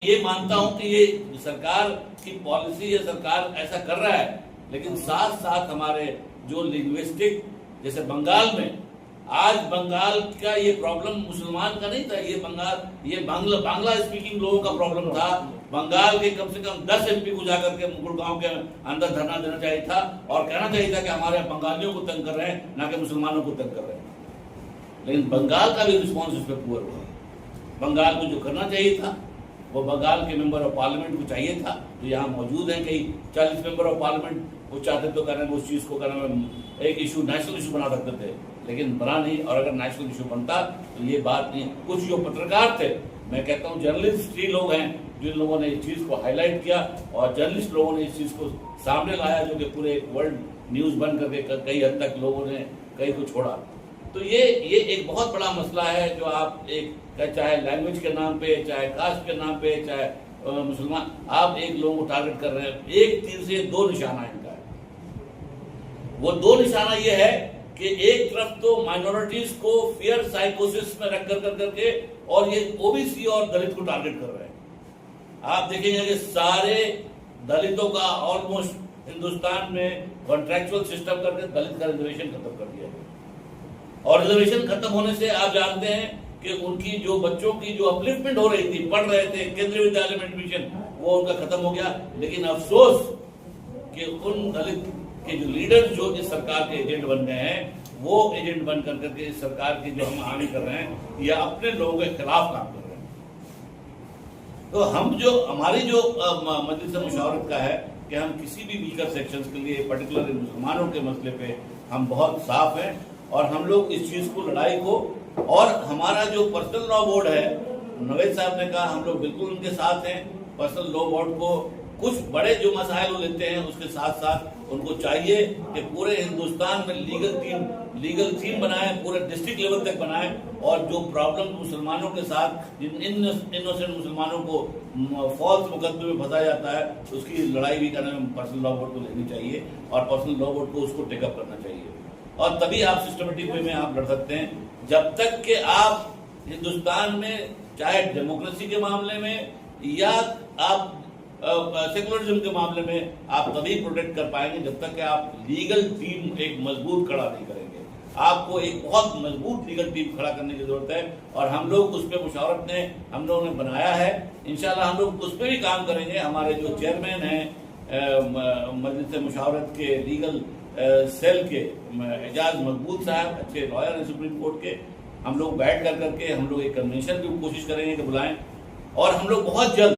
ये मानता हूं कि ये सरकार की पॉलिसी या सरकार ऐसा कर रहा है, लेकिन साथ साथ हमारे जो लिंग्विस्टिक, जैसे बंगाल में, आज बंगाल का ये प्रॉब्लम मुसलमान का नहीं था, ये बांग्ला स्पीकिंग लोगों का प्रॉब्लम था। बंगाल के कम से कम 10 एमपी को जाकर के गुड़गांव के अंदर धरना देना चाहिए था और कहना चाहिए था कि हमारे बंगालियों को तंग कर रहे हैं, ना कि मुसलमानों को तंग कर रहे हैं। लेकिन बंगाल का भी रिस्पॉन्स इस पर पुअर हुआ। बंगाल को जो करना चाहिए था वो बंगाल के मेंबर ऑफ पार्लियामेंट को चाहिए था, तो यहाँ मौजूद हैं कई 40 मेंबर ऑफ पार्लियामेंट, वो चाहते तो करने उस चीज को करने एक इशू, नेशनल इशू बना सकते थे, लेकिन बना नहीं। और अगर नेशनल इशू बनता तो ये बात नहीं। कुछ जो पत्रकार थे, मैं कहता हूँ जर्नलिस्ट ही लोग हैं, जिन लोगों ने इस चीज को हाईलाइट किया और जर्नलिस्ट लोगों ने इस चीज को सामने लाया, जो कि पूरे वर्ल्ड न्यूज बन करके कई हद तक लोगों ने कई को छोड़ा। तो ये एक बहुत बड़ा मसला है, जो आप एक चाहे लैंग्वेज के नाम पे, चाहे कास्ट के नाम पे, चाहे मुसलमान, आप एक लोगों को टारगेट कर रहे हैं। एक तीर से दो निशाना इनका है। वो दो निशाना ये है कि एक तरफ तो माइनॉरिटीज को फियर साइकोसिस में रख कर करके, और ये ओबीसी और दलित को टारगेट कर रहे हैं। आप देखेंगे कि सारे दलितों का ऑलमोस्ट हिंदुस्तान में कॉन्ट्रैक्चुअल सिस्टम करके दलित का रिजर्वेशन खत्म कर दिया है। और रिजर्वेशन खत्म होने से आप जानते हैं कि उनकी जो बच्चों की जो अपलिफ्टमेंट हो रही थी, पढ़ रहे थे केंद्रीय विद्यालय में एडमिशन, वो उनका खत्म हो गया। लेकिन अफसोस कि उन दलित के जो लीडर जो इस सरकार के एजेंट बन गए हैं, वो एजेंट बन करके इस सरकार की जो हम हानि कर रहे हैं या अपने लोगों के खिलाफ काम कर रहे हैं। तो हम जो हमारी जो मजलिस मुशावरत का है कि हम किसी भी वीकर सेक्शंस के लिए, पर्टिकुलर मुसलमानों के मसले पे हम बहुत साफ हैं और हम लोग इस चीज को, लड़ाई को, और हमारा जो पर्सनल लॉ बोर्ड है, नवेद साहब ने कहा, हम लोग बिल्कुल उनके साथ हैं। पर्सनल लॉ बोर्ड को कुछ बड़े जो मसाइल लेते हैं, उसके साथ साथ उनको चाहिए कि पूरे हिंदुस्तान में लीगल थीम बनाए, पूरे डिस्ट्रिक्ट लेवल तक बनाए, और जो प्रॉब्लम मुसलमानों के साथ, इनोसेंट मुसलमानों को फॉल्स मुकदमे में फंसाया जाता है, उसकी लड़ाई भी करने में पर्सनल लॉ बोर्ड को लेनी चाहिए और पर्सनल लॉ बोर्ड को उसको टेकअप करना चाहिए। और तभी आप सिस्टमेटिक वे में आप लड़ सकते हैं। जब तक कि आप हिंदुस्तान में, चाहे डेमोक्रेसी के मामले में या आप सेकुलरिज्म के मामले में, आप तभी प्रोटेक्ट कर पाएंगे जब तक कि आप लीगल टीम एक मजबूत खड़ा नहीं करेंगे। आपको एक बहुत मजबूत लीगल टीम खड़ा करने की जरूरत है, और हम लोग उस पर मुशावरत ने हम लोगों ने बनाया है। इंशाल्लाह हम लोग उस पर भी काम करेंगे। हमारे जो चेयरमैन हैं मजलिस मुशावरत के लीगल सेल के, एजाज मकबूल साहब, अच्छे लॉयर हैं सुप्रीम कोर्ट के, हम लोग बैठ कर करके हम लोग एक कन्वेंशन की कोशिश करेंगे कि बुलाएं, और हम लोग बहुत जल्द